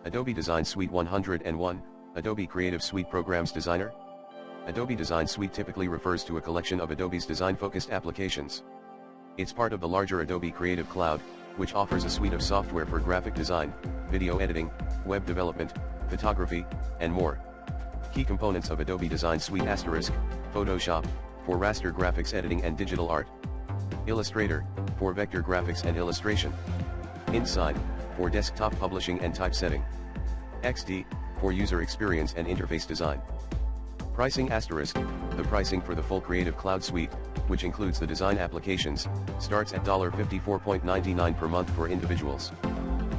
Adobe Design Suite 101, Adobe Creative Suite Programs Designer. Adobe Design Suite typically refers to a collection of Adobe's design-focused applications. It's part of the larger Adobe Creative Cloud, which offers a suite of software for graphic design, video editing, web development, photography, and more. Key components of Adobe Design Suite: Photoshop, for raster graphics editing and digital art. Illustrator, for vector graphics and illustration. InDesign, for desktop publishing and typesetting. XD, for user experience and interface design. Pricing: the pricing for the full Creative Cloud Suite, which includes the design applications, starts at $54.99 per month for individuals.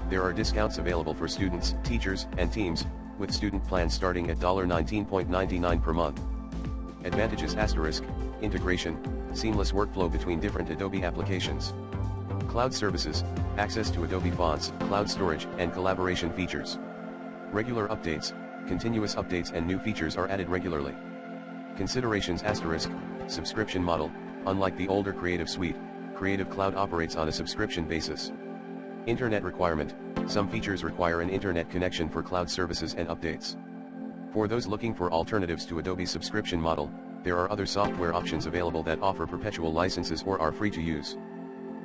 There are discounts available for students, teachers, and teams, with student plans starting at $19.99 per month. Advantages: integration, seamless workflow between different Adobe applications. Cloud services, access to Adobe fonts, cloud storage, and collaboration features. Regular updates, continuous updates and new features are added regularly. Considerations: subscription model, unlike the older Creative Suite, Creative Cloud operates on a subscription basis. Internet requirement, some features require an internet connection for cloud services and updates. For those looking for alternatives to Adobe's subscription model, there are other software options available that offer perpetual licenses or are free to use.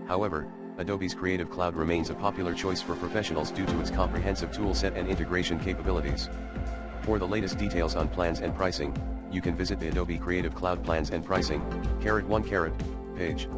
However, Adobe's Creative Cloud remains a popular choice for professionals due to its comprehensive toolset and integration capabilities. For the latest details on plans and pricing, you can visit the Adobe Creative Cloud Plans and Pricing, *1 page.